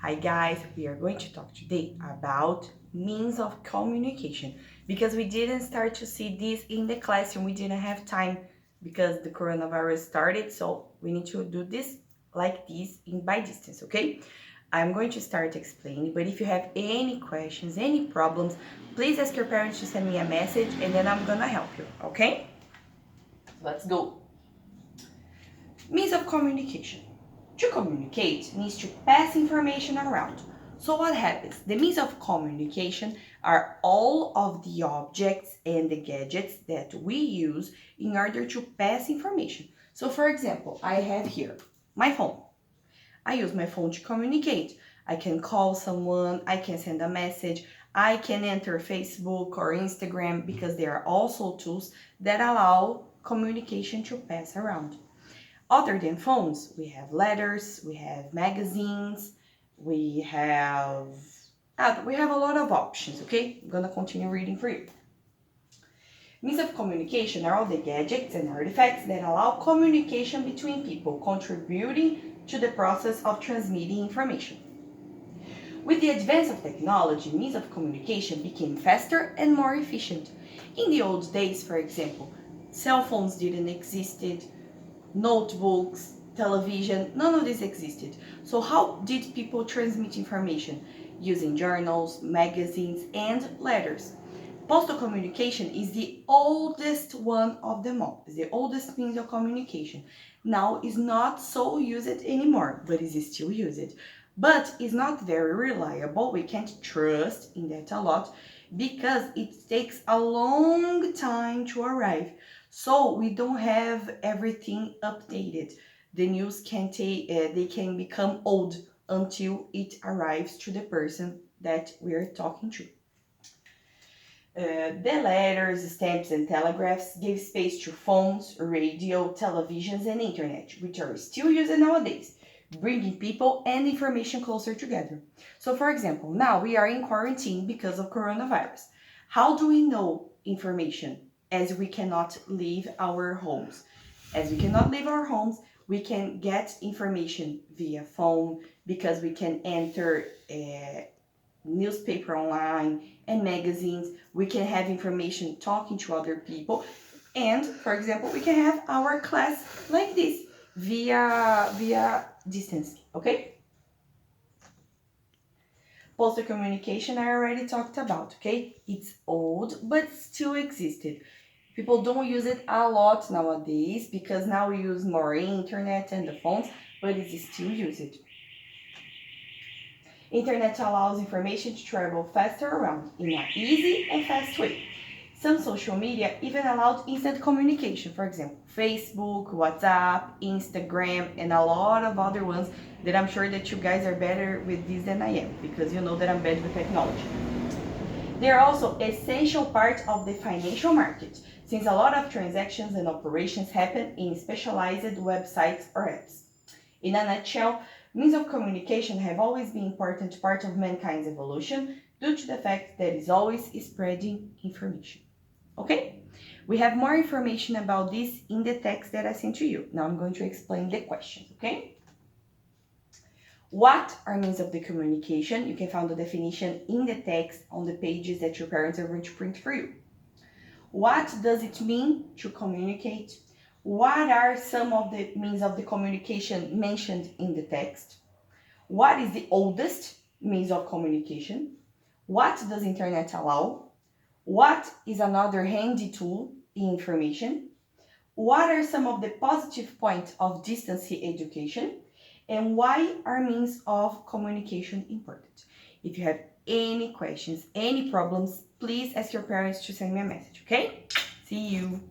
Hi guys, we are going to talk today about means of communication because we didn't start to see this in the classroom. We didn't have time because the coronavirus started, so we need to do this like this in by distance, okay? I'm going to start explaining, but if you have any questions, any problems, please ask your parents to send me a message and then I'm gonna help you, okay? Let's go. Means of communication. To communicate means to pass information around. So what happens? The means of communication are all of the objects and the gadgets that we use in order to pass information. So for example, I have here my phone. I use my phone to communicate. I can call someone, I can send a message, I can enter Facebook or Instagram because they are also tools that allow communication to pass around. Other than phones, we have letters, we have magazines, we have a lot of options, okay? I'm gonna continue reading for you. Means of communication are all the gadgets and artifacts that allow communication between people, contributing to the process of transmitting information. With the advance of technology, means of communication became faster and more efficient. In the old days, for example, cell phones didn't exist, notebooks, television, none of this existed. So how did people transmit information? Using journals, magazines, and letters. Postal communication is the oldest one of them all. It's the oldest means of communication. Now it's not so used anymore, but it's still used. But it's not very reliable. We can't trust in that a lot because it takes a long time to arrive. So we don't have everything updated. The news they can become old until it arrives to the person that we're talking to. The letters, stamps, and telegraphs gave space to phones, radio, televisions, and internet, which are still used nowadays, bringing people and information closer together. So, for example, now we are in quarantine because of coronavirus. How do we know information as we cannot leave our homes? As we cannot leave our homes, we can get information via phone because we can enter newspaper online and magazines. We can have information talking to other people, and for example, we can have our class like this via distance. Okay. Postal communication I already talked about. Okay, it's old but still existed. People don't use it a lot nowadays because now we use more internet and the phones, but it's still used. Internet allows information to travel faster around in an easy and fast way. Some social media even allowed instant communication, for example, Facebook, WhatsApp, Instagram, and a lot of other ones that I'm sure that you guys are better with this than I am because you know that I'm bad with technology. They are also essential part of the financial market since a lot of transactions and operations happen in specialized websites or apps. In a nutshell, means of communication have always been an important part of mankind's evolution due to the fact that it's always spreading information. Okay? We have more information about this in the text that I sent to you. Now I'm going to explain the questions, okay? What are means of the communication? You can find the definition in the text on the pages that your parents are going to print for you. What does it mean to communicate? What are some of the means of the communication mentioned in the text? What is the oldest means of communication? What does internet allow? What is another handy tool in information? What are some of the positive points of distance education? And why are means of communication important? If you have any questions, any problems, please ask your parents to send me a message, okay? See you.